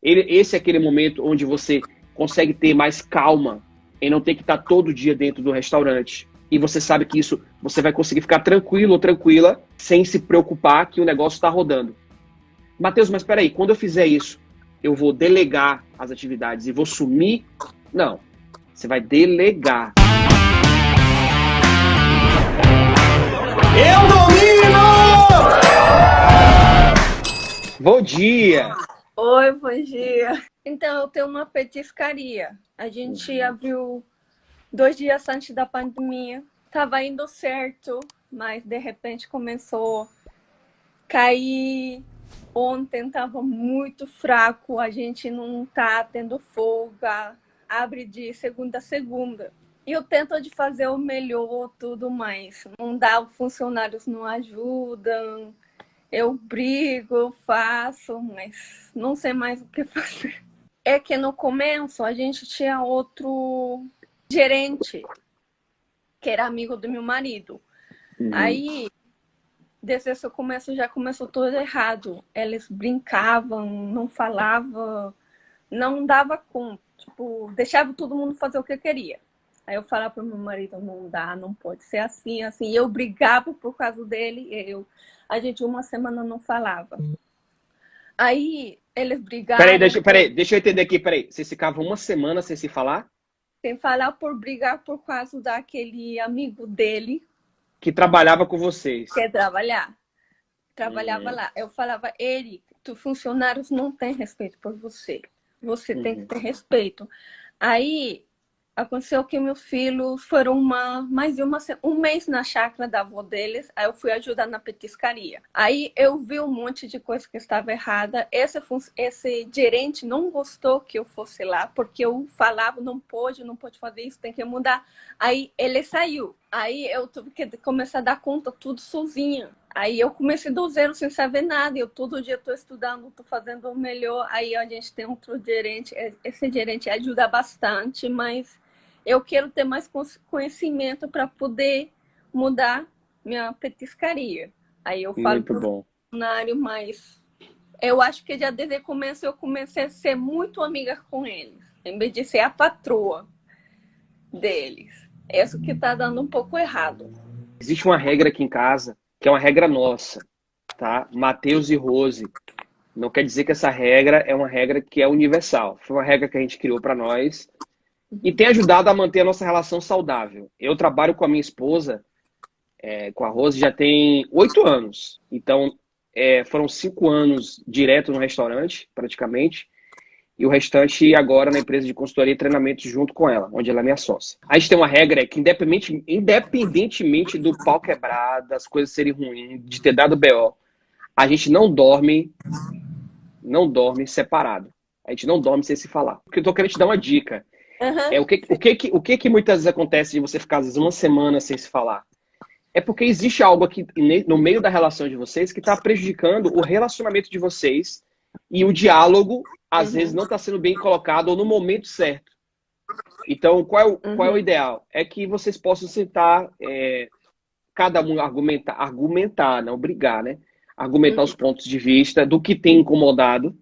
Esse é aquele momento onde você consegue ter mais calma em não ter que estar todo dia dentro do restaurante. E você sabe que isso, você vai conseguir ficar tranquilo ou tranquila, sem se preocupar que o negócio está rodando. Matheus, mas espera aí, quando eu fizer isso, eu vou delegar as atividades e vou sumir? Não, você vai delegar. Eu domino! Bom dia! Oi, bom dia. Então, eu tenho uma petiscaria. A gente abriu 2 dias antes da pandemia. Tava indo certo, mas de repente começou a cair. Ontem tava muito fraco, a gente não tá tendo folga. Abre de segunda a segunda. E eu tento de fazer o melhor, tudo mais. Não dá, os funcionários não ajudam. Eu brigo, eu faço, mas não sei mais o que fazer. É que no começo a gente tinha outro gerente, que era amigo do meu marido. Aí, desde esse começo, já começou tudo errado. Eles brincavam, não falavam, não dava conta. Tipo, deixava todo mundo fazer o que queria. Aí eu falava para o meu marido, não dá, não pode ser assim, assim. E eu brigava por causa dele, a gente uma semana não falava. Aí eles brigaram. Peraí, deixa eu entender aqui, peraí. Vocês ficavam uma semana sem se falar? Sem falar por brigar por causa daquele amigo dele. Que trabalhava com vocês. Quer trabalhava lá. Eu falava, os funcionários não têm respeito por você. Você tem que ter respeito. Aí aconteceu que meus filhos foram um mês na chácara da avó deles. Aí eu fui ajudar na petiscaria. Aí eu vi um monte de coisa que estava errada. Esse gerente não gostou que eu fosse lá, porque eu falava, não pode fazer isso, tem que mudar. Aí ele saiu. Aí eu tive que começar a dar conta tudo sozinha. Aí eu comecei do zero sem saber nada. Eu todo dia estou estudando, estou fazendo o melhor. Aí a gente tem outro gerente. Esse gerente ajuda bastante, mas eu quero ter mais conhecimento para poder mudar minha petiscaria. Aí eu falo para o funcionário, mas eu acho que já desde o começo eu comecei a ser muito amiga com eles, em vez de ser a patroa deles. Isso que está dando um pouco errado. Existe uma regra aqui em casa, que é uma regra nossa, tá? Matheus e Rose. Não quer dizer que essa regra é uma regra que é universal. Foi uma regra que a gente criou para nós e tem ajudado a manter a nossa relação saudável. Eu trabalho com a minha esposa, com a Rose, já tem 8 anos. Então, foram 5 anos direto no restaurante, praticamente. E o restante agora na empresa de consultoria e treinamento junto com ela, onde ela é minha sócia. A gente tem uma regra que independentemente do pau quebrar, das coisas serem ruins, de ter dado BO, a gente não dorme separado. A gente não dorme sem se falar. Porque eu tô querendo te dar uma dica. O que muitas vezes acontece de você ficar às vezes uma semana sem se falar? É porque existe algo aqui no meio da relação de vocês que está prejudicando o relacionamento de vocês e o diálogo, às vezes, não está sendo bem colocado ou no momento certo. Então, qual é o ideal? É que vocês possam sentar, cada um argumentar, não brigar, né? Argumentar os pontos de vista do que tem incomodado.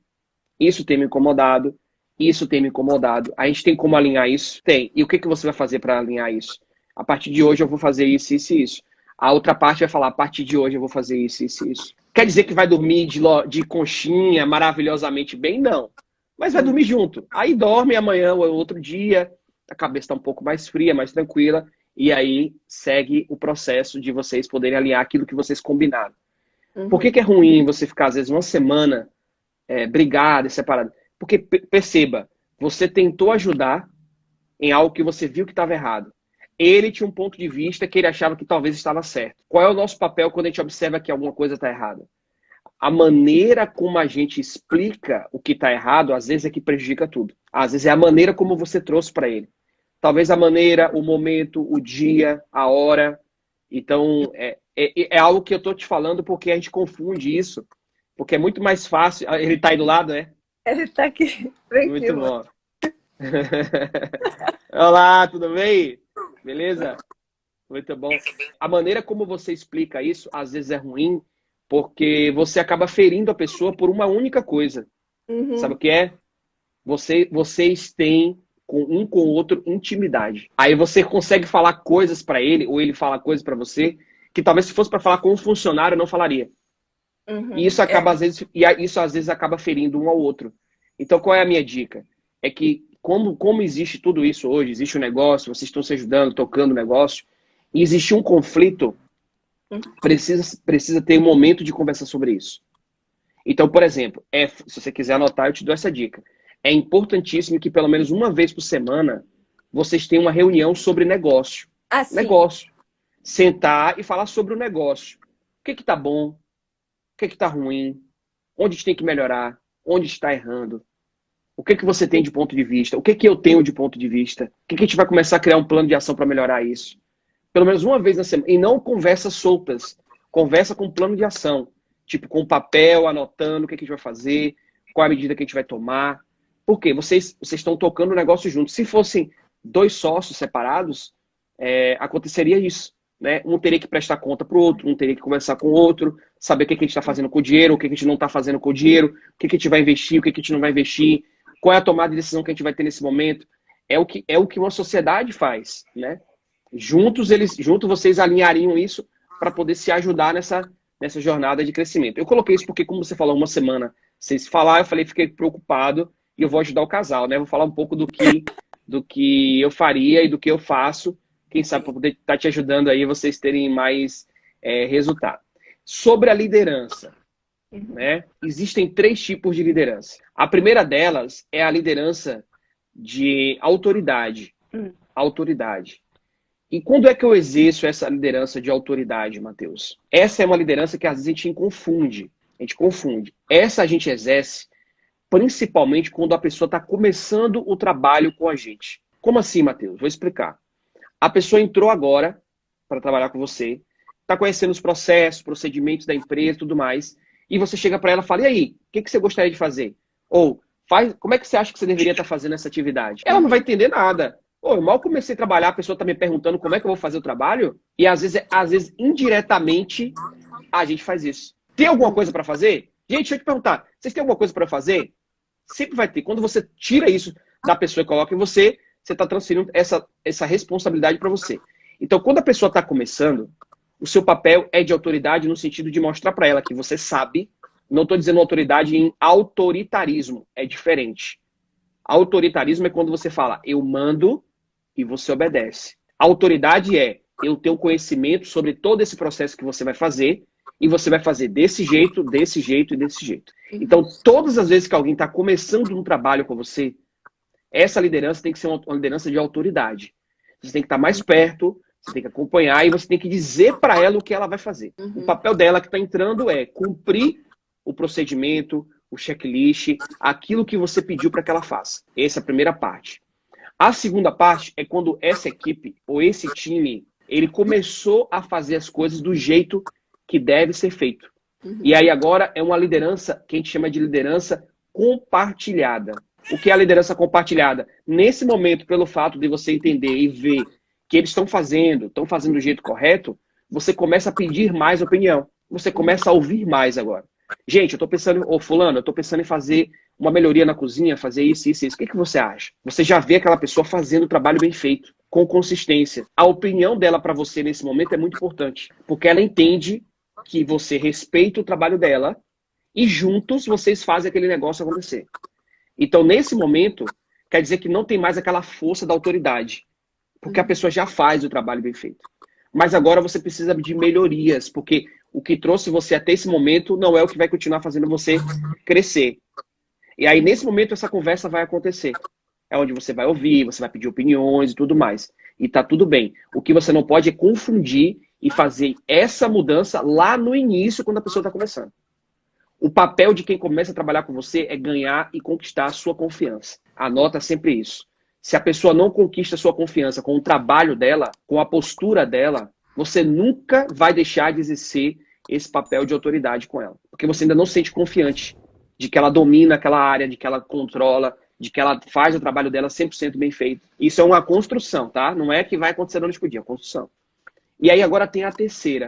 Isso tem me incomodado. Isso tem me incomodado. A gente tem como alinhar isso? Tem. E o que você vai fazer para alinhar isso? A partir de hoje eu vou fazer isso, isso e isso. A outra parte vai falar, a partir de hoje eu vou fazer isso, isso e isso. Quer dizer que vai dormir de conchinha maravilhosamente bem? Não. Mas vai dormir junto. Aí dorme amanhã ou outro dia, a cabeça está um pouco mais fria, mais tranquila, e aí segue o processo de vocês poderem alinhar aquilo que vocês combinaram. Por que é ruim você ficar, às vezes, uma semana brigado e separado? Porque, perceba, você tentou ajudar em algo que você viu que estava errado. Ele tinha um ponto de vista que ele achava que talvez estava certo. Qual é o nosso papel quando a gente observa que alguma coisa está errada? A maneira como a gente explica o que está errado, às vezes é que prejudica tudo. Às vezes é a maneira como você trouxe para ele. Talvez a maneira, o momento, o dia, a hora. Então, é algo que eu estou te falando porque a gente confunde isso. Porque é muito mais fácil... Ele está aí do lado, né? Ele está aqui. Muito bom. Olá, tudo bem? Beleza? Muito bom. A maneira como você explica isso, às vezes é ruim, porque você acaba ferindo a pessoa por uma única coisa. Sabe o que é? Vocês têm um com o outro intimidade. Aí você consegue falar coisas para ele, ou ele fala coisas para você, que talvez se fosse para falar com um funcionário, não falaria. E isso acaba, isso às vezes acaba ferindo um ao outro. Então, qual é a minha dica? É que, como existe tudo isso hoje, existe um negócio, vocês estão se ajudando, tocando o negócio, e existe um conflito, precisa ter um momento de conversa sobre isso. Então, por exemplo, se você quiser anotar, eu te dou essa dica. É importantíssimo que pelo menos uma vez por semana vocês tenham uma reunião sobre negócio. Negócio. Sentar e falar sobre o negócio. O que tá bom? O que tá ruim? Onde a gente tem que melhorar? Onde está errando? O que você tem de ponto de vista? O que eu tenho de ponto de vista? O que a gente vai começar a criar um plano de ação para melhorar isso? Pelo menos uma vez na semana. E não conversas soltas. Conversa com plano de ação. Tipo, com papel, anotando o que a gente vai fazer, qual a medida que a gente vai tomar. Por quê? Vocês estão tocando o negócio juntos. Se fossem 2 sócios separados, aconteceria isso. Né? Um teria que prestar conta para o outro, um teria que conversar com o outro, saber o que a gente está fazendo com o dinheiro, o que a gente não está fazendo com o dinheiro, o que a gente vai investir, o que a gente não vai investir, qual é a tomada de decisão que a gente vai ter nesse momento. É o que uma sociedade faz. Né? Juntos vocês alinhariam isso para poder se ajudar nessa jornada de crescimento. Eu coloquei isso porque, como você falou, uma semana sem se falar, eu falei, fiquei preocupado e eu vou ajudar o casal, né? Vou falar um pouco do que eu faria e do que eu faço. Quem sabe para poder estar te ajudando aí vocês terem mais resultado. Sobre a liderança, né? Existem 3 tipos de liderança. A primeira delas é a liderança de autoridade. Autoridade. E quando é que eu exerço essa liderança de autoridade, Matheus? Essa é uma liderança que às vezes a gente confunde. Essa a gente exerce principalmente quando a pessoa está começando o trabalho com a gente. Como assim, Matheus? Vou explicar. A pessoa entrou agora para trabalhar com você, está conhecendo os processos, procedimentos da empresa e tudo mais, e você chega para ela e fala, e aí, o que você gostaria de fazer? Ou, como é que você acha que você deveria estar fazendo essa atividade? Ela não vai entender nada. Eu mal comecei a trabalhar, a pessoa está me perguntando como é que eu vou fazer o trabalho, e às vezes indiretamente, a gente faz isso. Tem alguma coisa para fazer? Gente, deixa eu te perguntar, vocês têm alguma coisa para fazer? Sempre vai ter. Quando você tira isso da pessoa e coloca em você está transferindo essa responsabilidade para você. Então, quando a pessoa está começando, o seu papel é de autoridade no sentido de mostrar para ela que você sabe. Não estou dizendo autoridade em autoritarismo, é diferente. Autoritarismo é quando você fala, eu mando e você obedece. A autoridade é, eu tenho conhecimento sobre todo esse processo que você vai fazer e você vai fazer desse jeito, desse jeito e desse jeito. Então, todas as vezes que alguém está começando um trabalho com você, essa liderança tem que ser uma liderança de autoridade. Você tem que estar mais perto, você tem que acompanhar e você tem que dizer para ela o que ela vai fazer. O papel dela que está entrando é cumprir o procedimento, o checklist, aquilo que você pediu para que ela faça. Essa é a primeira parte. A segunda parte é quando essa equipe ou esse time, ele começou a fazer as coisas do jeito que deve ser feito. E aí agora é uma liderança que a gente chama de liderança compartilhada. O que é a liderança compartilhada? Nesse momento, pelo fato de você entender e ver que eles estão fazendo do jeito correto, você começa a pedir mais opinião. Você começa a ouvir mais agora. Gente, eu tô pensando, fulano, eu tô pensando em fazer uma melhoria na cozinha, fazer isso, isso, isso. O que você acha? Você já vê aquela pessoa fazendo o trabalho bem feito, com consistência. A opinião dela para você nesse momento é muito importante, porque ela entende que você respeita o trabalho dela e juntos vocês fazem aquele negócio acontecer. Então, nesse momento, quer dizer que não tem mais aquela força da autoridade, porque a pessoa já faz o trabalho bem feito. Mas agora você precisa de melhorias, porque o que trouxe você até esse momento não é o que vai continuar fazendo você crescer. E aí, nesse momento, essa conversa vai acontecer. É onde você vai ouvir, você vai pedir opiniões e tudo mais. E tá tudo bem. O que você não pode é confundir e fazer essa mudança lá no início, quando a pessoa está começando. O papel de quem começa a trabalhar com você é ganhar e conquistar a sua confiança. Anota sempre isso. Se a pessoa não conquista a sua confiança com o trabalho dela, com a postura dela, você nunca vai deixar de exercer esse papel de autoridade com ela. Porque você ainda não se sente confiante de que ela domina aquela área, de que ela controla, de que ela faz o trabalho dela 100% bem feito. Isso é uma construção, tá? Não é que vai acontecer da noite pro dia, é uma construção. E aí agora tem a terceira.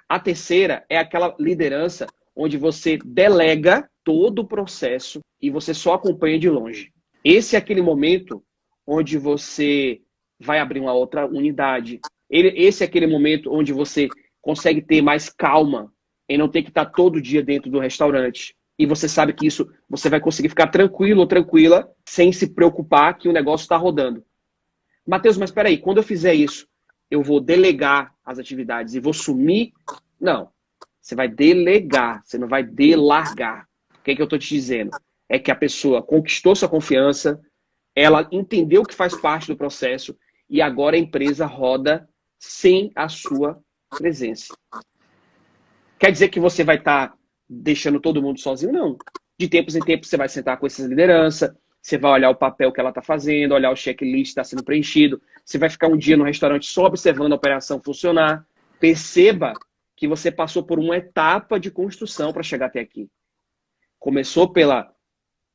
A terceira é aquela liderança onde você delega todo o processo e você só acompanha de longe. Esse é aquele momento onde você vai abrir uma outra unidade. Esse é aquele momento onde você consegue ter mais calma em não ter que estar todo dia dentro do restaurante. E você sabe que isso, você vai conseguir ficar tranquilo ou tranquila sem se preocupar que o negócio está rodando. Matheus, mas espera aí, quando eu fizer isso, eu vou delegar as atividades e vou sumir? Não. Você vai delegar, você não vai delargar. O que é que eu estou te dizendo? É que a pessoa conquistou sua confiança, ela entendeu que faz parte do processo e agora a empresa roda sem a sua presença. Quer dizer que você vai estar deixando todo mundo sozinho? Não. De tempos em tempos você vai sentar com essas lideranças, você vai olhar o papel que ela está fazendo, olhar o checklist que está sendo preenchido, você vai ficar um dia no restaurante só observando a operação funcionar. Perceba que você passou por uma etapa de construção para chegar até aqui. Começou pela...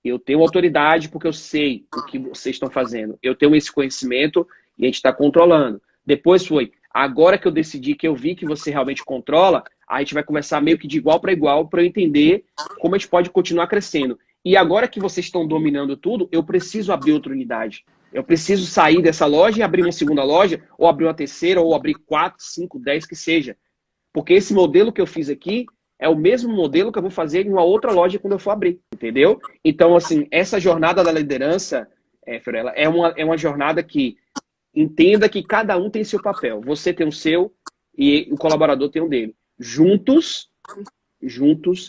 Eu tenho autoridade porque eu sei o que vocês estão fazendo. Eu tenho esse conhecimento e a gente está controlando. Depois foi, agora que eu decidi, que eu vi que você realmente controla, a gente vai conversar meio que de igual para igual para eu entender como a gente pode continuar crescendo. E agora que vocês estão dominando tudo, eu preciso abrir outra unidade. Eu preciso sair dessa loja e abrir uma segunda loja, ou abrir uma terceira, ou abrir 4, 5, 10, que seja. Porque esse modelo que eu fiz aqui é o mesmo modelo que eu vou fazer em uma outra loja quando eu for abrir, entendeu? Então, assim, essa jornada da liderança, Fiorella, é uma jornada que entenda que cada um tem seu papel. Você tem o seu e o colaborador tem o dele. Juntos,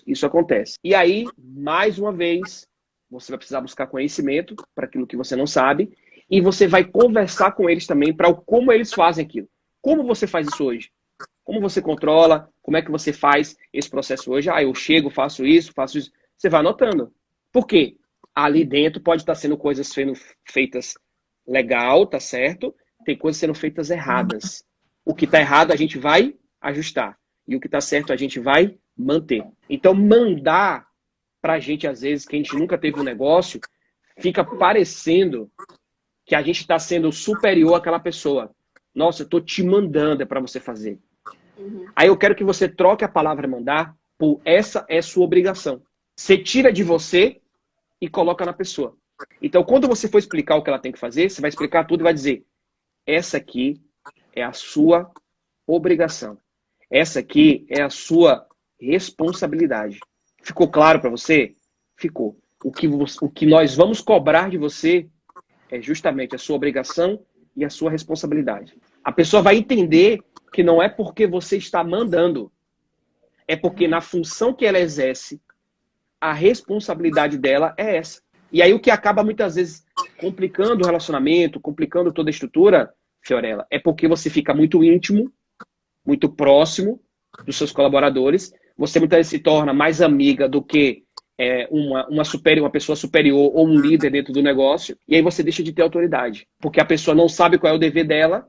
isso acontece. E aí, mais uma vez, você vai precisar buscar conhecimento para aquilo que você não sabe e você vai conversar com eles também para como eles fazem aquilo. Como você faz isso hoje? Como você controla? Como é que você faz esse processo hoje? Eu chego, faço isso. Você vai anotando. Por quê? Ali dentro pode estar sendo coisas sendo feitas legal, tá certo? Tem coisas sendo feitas erradas. O que está errado a gente vai ajustar. E o que está certo a gente vai manter. Então, mandar pra gente, às vezes, que a gente nunca teve um negócio, fica parecendo que a gente está sendo superior àquela pessoa. Nossa, eu tô te mandando, é para você fazer. Aí eu quero que você troque a palavra mandar por essa é sua obrigação. Você tira de você e coloca na pessoa. Então, quando você for explicar o que ela tem que fazer, você vai explicar tudo e vai dizer: essa aqui é a sua obrigação. Essa aqui é a sua responsabilidade. Ficou claro para você? Ficou. O que nós vamos cobrar de você é justamente a sua obrigação e a sua responsabilidade. A pessoa vai entender que não é porque você está mandando, é porque na função que ela exerce, a responsabilidade dela é essa. E aí o que acaba muitas vezes complicando o relacionamento, complicando toda a estrutura, Fiorella, é porque você fica muito íntimo, muito próximo dos seus colaboradores, você muitas vezes se torna mais amiga do que uma pessoa superior ou um líder dentro do negócio, e aí você deixa de ter autoridade. Porque a pessoa não sabe qual é o dever dela,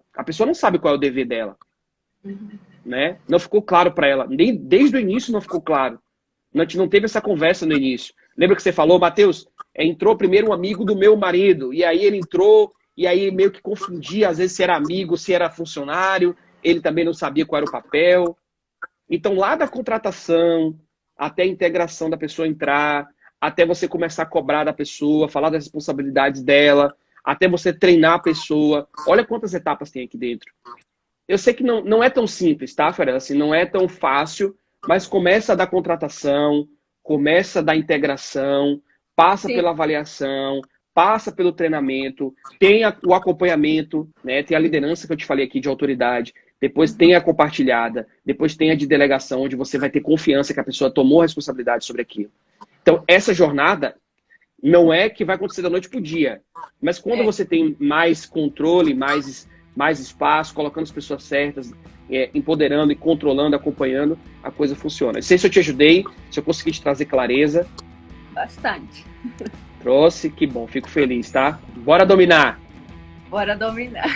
né? Não ficou claro para ela, nem desde o início não ficou claro. A gente não teve essa conversa no início. Lembra que você falou, Matheus, entrou primeiro um amigo do meu marido, e aí ele entrou, e aí meio que confundia, às vezes, se era amigo, se era funcionário, ele também não sabia qual era o papel. Então, lá da contratação, até a integração da pessoa entrar, até você começar a cobrar da pessoa, falar das responsabilidades dela, até você treinar a pessoa. Olha quantas etapas tem aqui dentro. Eu sei que não é tão simples, tá, Fiorella? Assim, não é tão fácil, mas começa da contratação, começa da integração, passa pela avaliação, passa pelo treinamento, tem o acompanhamento, né? Tem a liderança que eu te falei aqui de autoridade, depois tem a compartilhada, depois tem a de delegação, onde você vai ter confiança que a pessoa tomou a responsabilidade sobre aquilo. Então, essa jornada não é que vai acontecer da noite pro dia, mas quando você tem mais controle, mais espaço, colocando as pessoas certas, empoderando e controlando, acompanhando, a coisa funciona. Não sei se eu te ajudei, se eu consegui te trazer clareza. Bastante. Trouxe, que bom, fico feliz, tá? Bora dominar! Bora dominar.